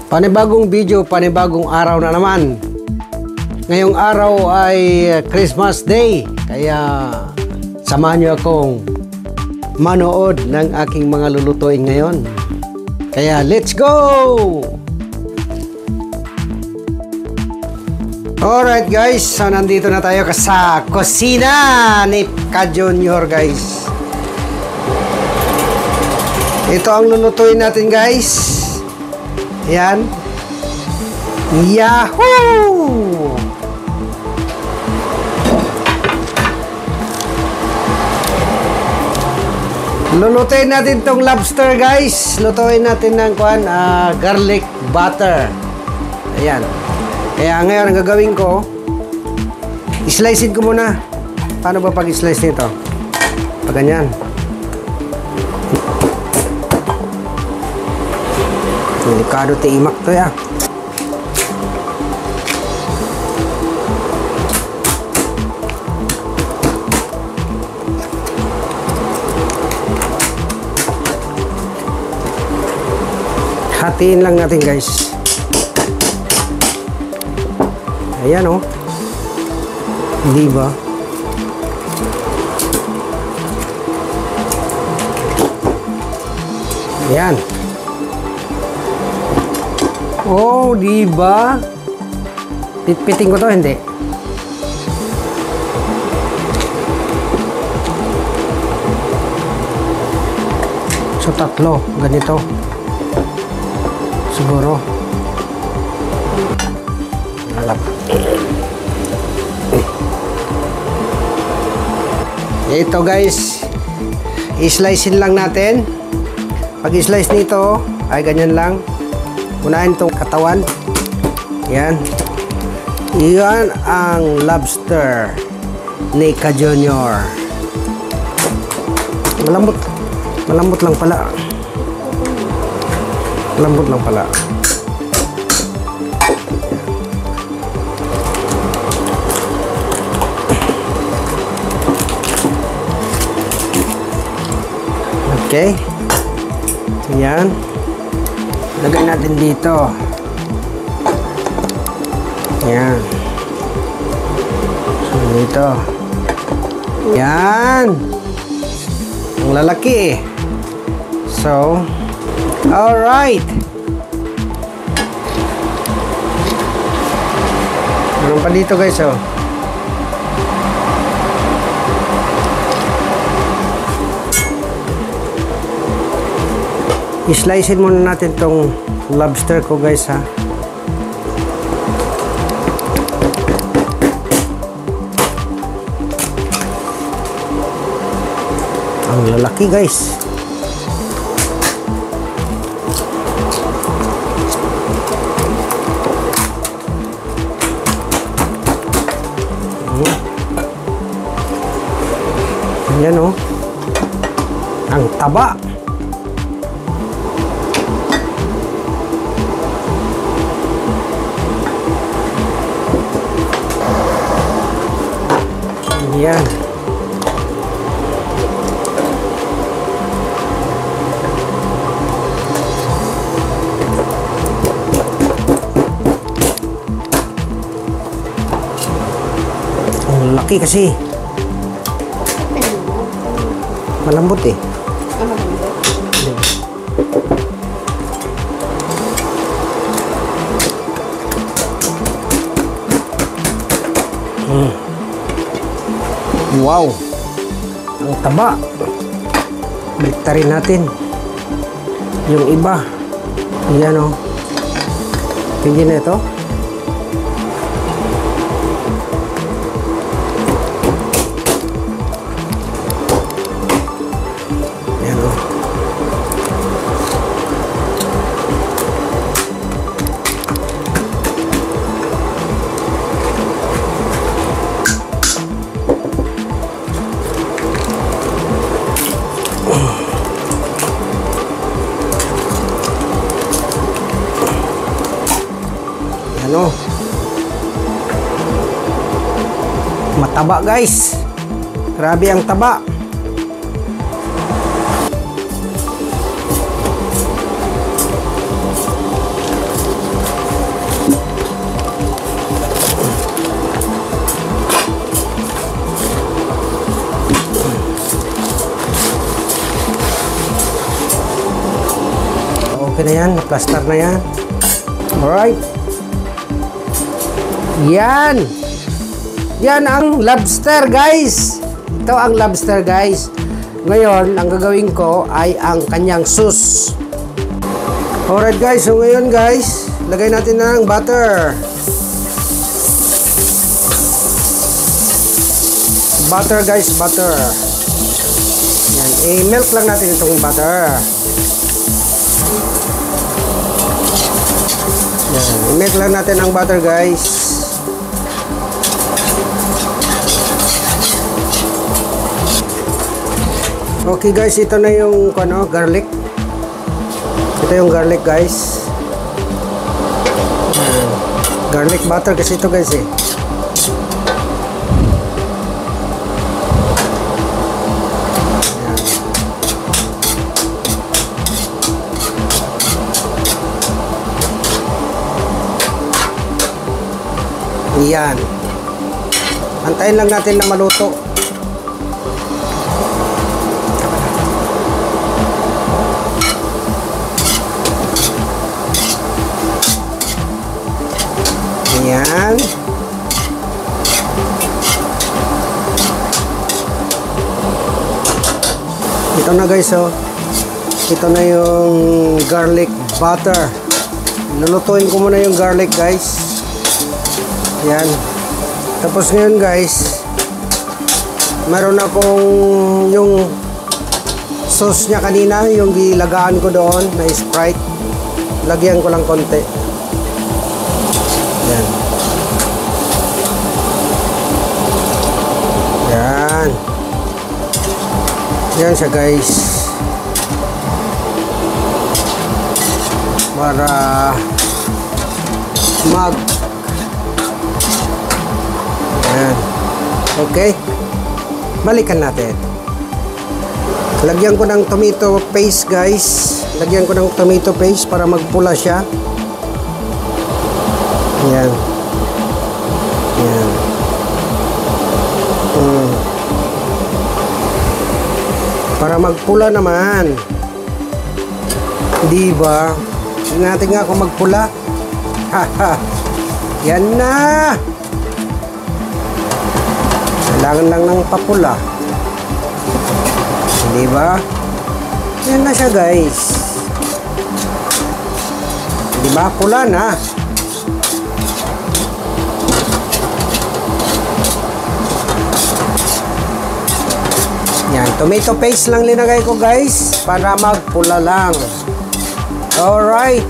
Panibagong video, panibagong araw na naman. Ngayong araw ay Christmas Day, kaya samahan niyo akong manood ng aking mga lulutuin ngayon. Kaya let's go! Alright guys, so nandito na tayo sa kusina ni Ka Junior guys. Ito ang lulutuin natin guys. Yan. Yahoo! Lulutuin natin tong lobster guys. Lutuin natin ng garlic butter. Ayan. Kaya ngayon ang gagawin ko, i-slicein ko muna. Paano ba pag-slice nito? Pag ganyan. Delikado tiimak to ya. Hatiin lang natin guys. Ayan oh. Diba? Ayan. Oh, diba? Pitpiting ko to, hindi. So, tatlo. Ganito. Siguro. Alap. Ito guys. I-slicein lang natin. Pag i-slice nito, ay ganyan lang. Unahin itong katawan. Yan. Yan ang lobster ni Ka Junior. Malambot. Malambot lang pala. Malambot lang pala. Okay. Yan. Lagay natin dito. Yan. So, dito. Yan. Ang lalaki. So, alright. Meron pa dito guys, oh. I-slicein muna natin tong lobster ko guys ha. Ang lalaki guys. Ayan oh. Ang taba. Yan. Ang laki kasi. Malambot eh. Wow, ang taba. Baliktarin natin yung iba. Yan o. Pwede na ito. Yan o. Ano? Mataba guys. Grabe ang taba. Okay na yan. Plaster na yan. Alright. Yan. Yan ang lobster, guys. Ito ang lobster, guys. Ngayon, ang gagawin ko ay ang kanyang sauce. Alright, guys. So, ngayon, guys, lagay natin na ng butter. Butter, guys. Butter. Yan. I-melt lang natin itong butter. Yan. I-melt lang natin ang butter, guys. Okay guys, ito na yung garlic. Ito yung garlic, guys. Garlic butter kasi ito, guys, eh. Yan. Antayin lang natin na maluto. Yan. Ito na, guys, oh. Ito na yung garlic butter. Lulutuin ko muna yung garlic, guys. Yan. Tapos ngayon, guys, meron akong yung sauce niya kanina, yung gilagaan ko doon na Sprite. Lagyan ko lang konti. Yan. Yan. Yan siya, guys. Para Yan. Okay. Balikan natin. Lagyan ko ng tomato paste, guys. Lagyan ko ng tomato paste para magpula siya. Yan. Yan. Para magpula naman. Diba? Tingnan natin nga kung magpula. Haha. Yan na. Kailangan lang ng papula. Diba? Yan na siya, guys. Diba? Pula na. Yan, tomato paste lang linagay ko, guys, para magpula lang. Alright.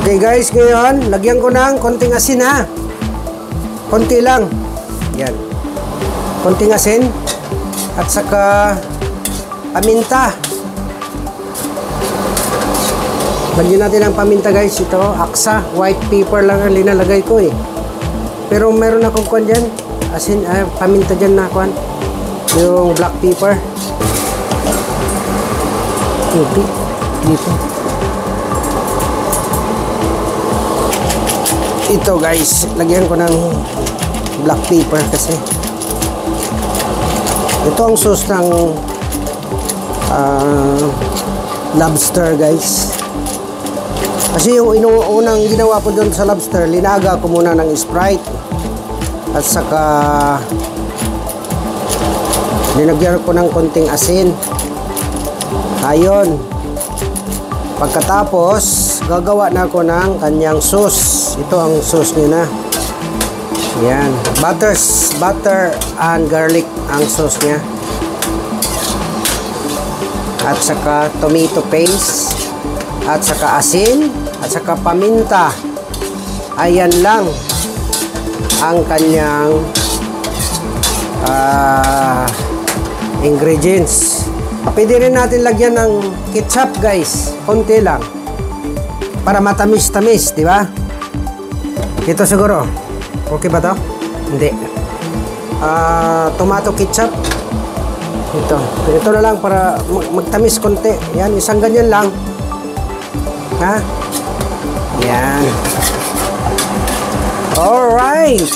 Okay, guys, ngayon, lagyan ko ng konting asin, ha. Konti lang. Yan. Konting asin. At saka paminta. Lagyan natin ang paminta, guys. Ito, aksa. White pepper lang ang linalagay ko, eh. Pero meron akong kwan dyan. Asin, paminta dyan na kwan. Yung black pepper. Dito. Ito, guys. Lagyan ko ng black pepper kasi. Ito ang sauce ng lobster, guys. Kasi yung unang ginawa ko doon sa lobster, linaga ko muna ng Sprite. At saka linagyan ko ng konting asin. Ayun. Pagkatapos, gagawa na ako ng kanyang sauce. Ito ang sauce niya na. Yan. Butter and garlic ang sauce niya. At saka tomato paste. At saka asin. At saka paminta. Ayan lang ang kanyang ingredients. Pwede rin natin lagyan ng ketchup, guys. Konti lang. Para matamis-tamis, di ba? Ito siguro. Okay ba to? Hindi. Tomato ketchup. Ito na lang para magtamis konti. Yan, isang ganyan lang. Ha? Yan. Alright.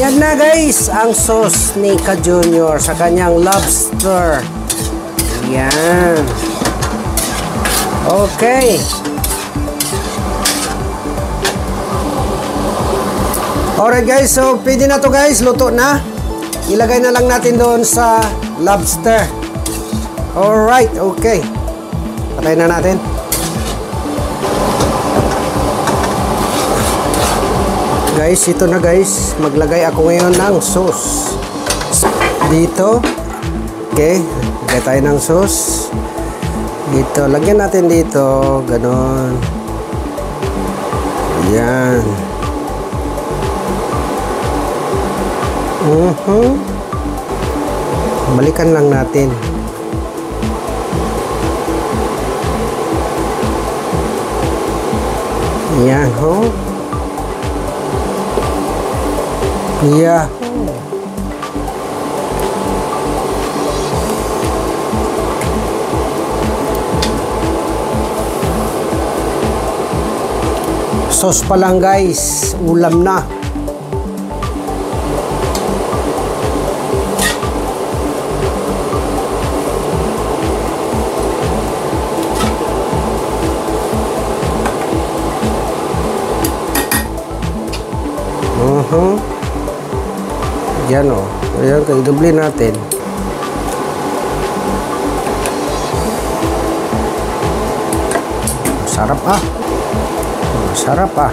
Yan na, guys, ang sauce ni Ka Junior sa kanyang lobster. Yan. Okay. Alright guys, so pwede na to guys, luto na. Ilagay na lang natin doon sa lobster. Alright, okay. Patay na natin. Guys, ito na guys. Maglagay ako ngayon ng sauce. Dito. Okay. Lagay tayo ng sauce. Dito. Lagyan natin dito. Ganon. Yan. Balikan lang natin. Yan, ho. Yeah. Sauce pa lang guys, ulam na. Yan o. Ayan, i-double natin. Sarap ah. Sarap ah.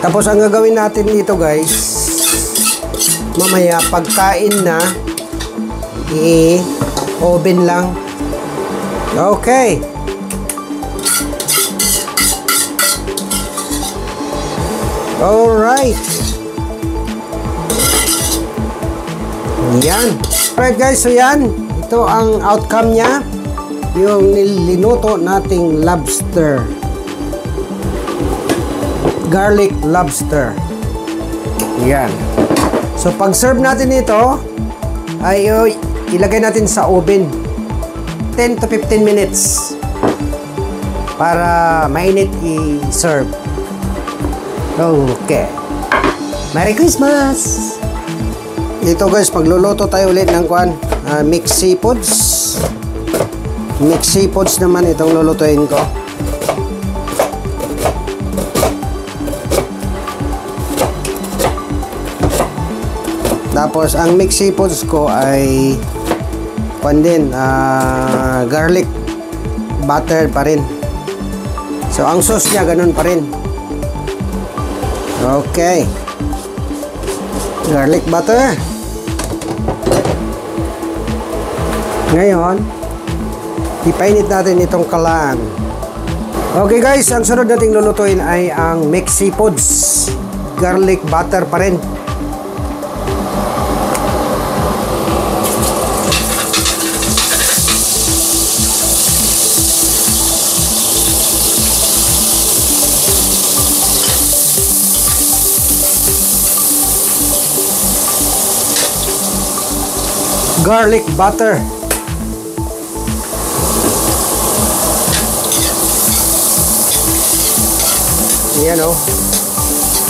Tapos ang gagawin natin dito guys, mamaya pagkain na, oven lang. Okay. Alright. Yan. Alright guys, so yan. Ito ang outcome niya. Yung nilinuto nating lobster. Garlic lobster. Yan. So pag serve natin ito, ay ilagay natin sa oven 10 to 15 minutes para mainit i-serve. Okay. Merry Christmas! Ito guys, pagluluto tayo ulit ng mixed seafoods. Mixed seafoods naman itong lulutuin ko. Tapos ang mixed seafoods ko ay garlic butter pa rin. So ang sauce niya ganun pa rin. Okay. Garlic butter. Ngayon, ipainit natin itong kalan. Okay guys, ang sunod nating lulutuin ay ang mixed seafoods. Garlic butter pa rin. Garlic butter. Yan o.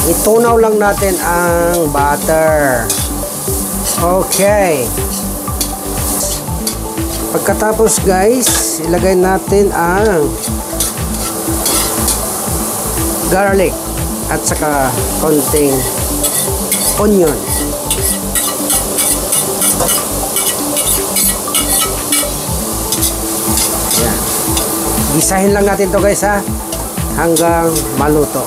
Itunaw lang natin ang butter. Okay. Pagkatapos guys, ilagay natin ang garlic at saka konting onion. Yan. Gisahin lang natin to guys ha, hanggang maluto.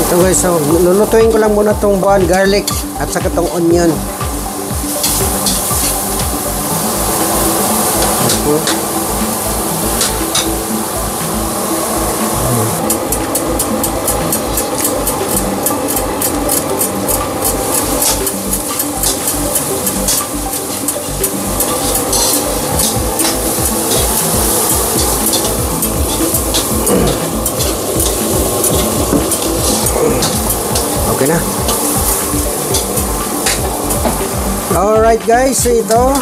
Ito guys, so lulutuin ko lang muna tong buwan garlic at saka tong onion. Okay na. Alright guys, so ito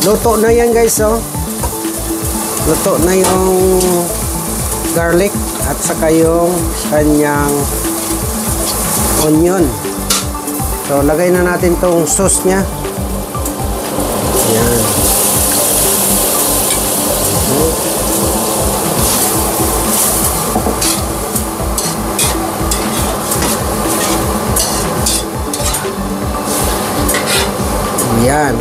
luto na yan guys. So luto na yung garlic at saka yung kanyang onion. So lagay na natin tong sauce nya. Yan. Yan.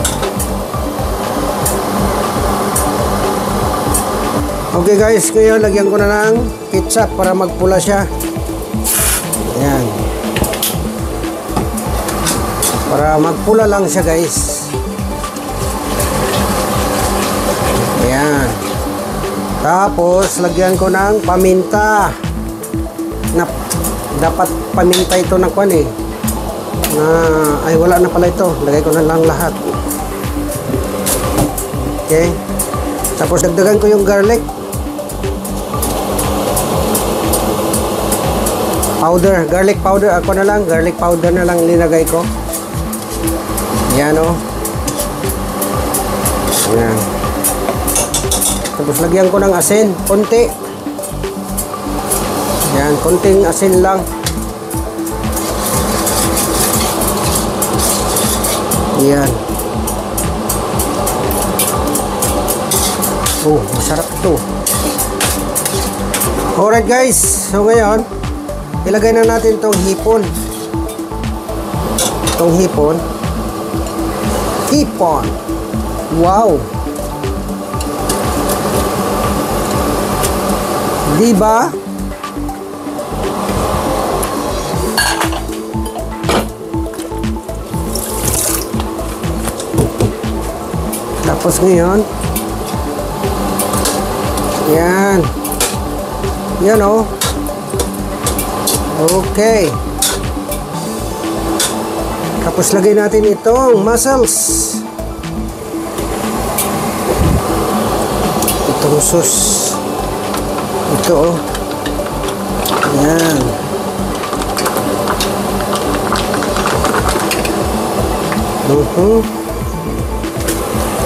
Okay guys, ngayon lagyan ko na ng ketchup para magpula siya. Ayan. Para magpula lang siya guys. Ayan. Tapos lagyan ko ng paminta. Dapat paminta ito na kwan eh. Ay wala na pala ito. Lagay ko na lang lahat. Okay. Tapos dagdagan ko yung garlic powder, garlic powder. Ako na lang, garlic powder na lang linagay ko. Yan o. Yan. Tapos lagyan ko ng asin, konti. Yan, konting asin lang. Yan. Oh, masarap to. Alright guys, so ngayon ilagay na natin tong hipon. Tong hipon. Hipon. Wow. Diba? Tapos ngayon, yan. Yan o. Okay. Tapos lagay natin itong mussels. Itong sauce. Ito oh. Yan.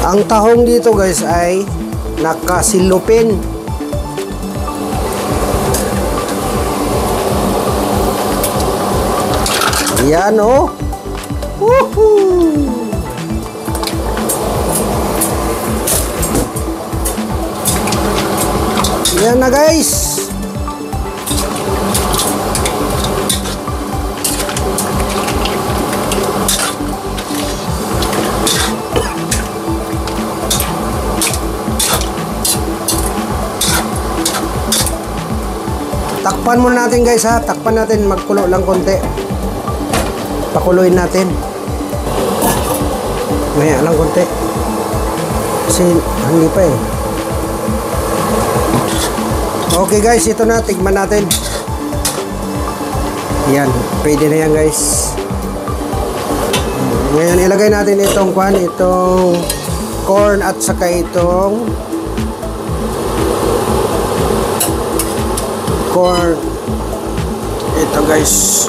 Ang tahong dito guys ay nakasilupin. Yan oh. Woohoo! Yan na guys. Takpan muna natin guys ha. Takpan natin, magkulo lang konti. Pakuluin natin. Maya lang konti. Kasi hindi pa eh. Okay guys, ito na. Tigman natin. Yan. Pwede na yan guys. Ngayon ilagay natin itong kwan. Itong corn at saka itong corn. Ito guys.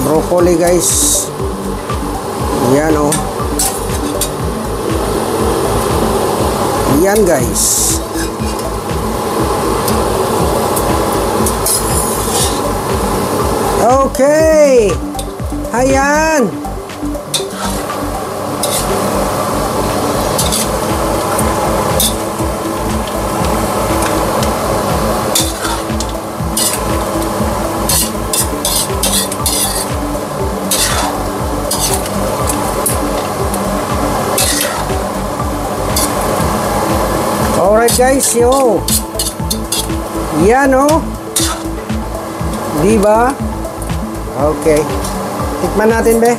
Broccoli guys. Yan oh. Yan guys. Okay. Ayan. Alright guys, yo. Yan oh. Diba? Okay. Tikman natin be.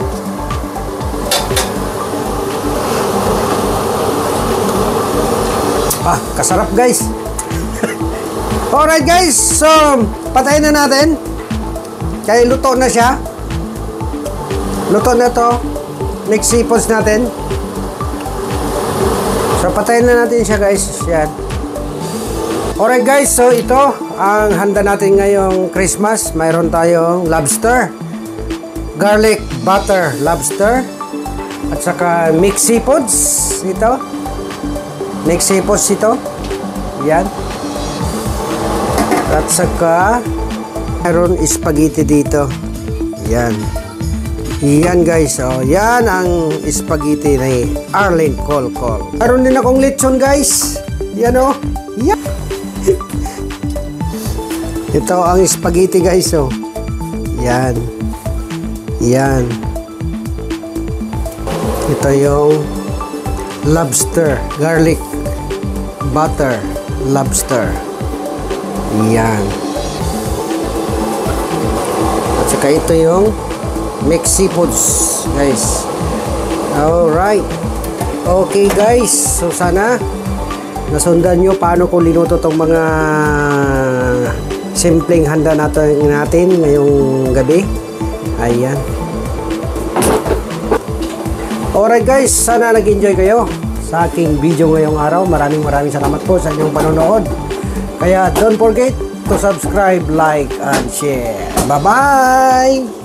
Kasarap guys. Alright guys, so patayin na natin. Kaya luto na siya. Luto na to. Next seafoods natin. So patayin na natin siya guys. Yan. Alright guys, so ito ang handa natin ngayong Christmas. Mayroon tayong lobster, garlic butter lobster, at saka mixed seafoods. Ito. Mexipos ito. Yan. At saka, meron spaghetti dito. Yan. Yan guys. Oh, yan ang spaghetti ni Arlene Colcol. Meron din akong lechon guys. Yan oh. Yan. Ito ang spaghetti guys oh. Yan. Yan. Ito yung lobster, garlic butter lobster. Yan. At saka ito yung Mexipos guys. Alright. Okay guys. So sana nasundan nyo paano ko linuto tong mga simpleng handa natin ngayong gabi. Ayan. Alright guys, sana nag-enjoy kayo sa aking video ngayong araw. Maraming salamat po sa inyong panonood. Kaya don't forget to subscribe, like, and share. Bye-bye!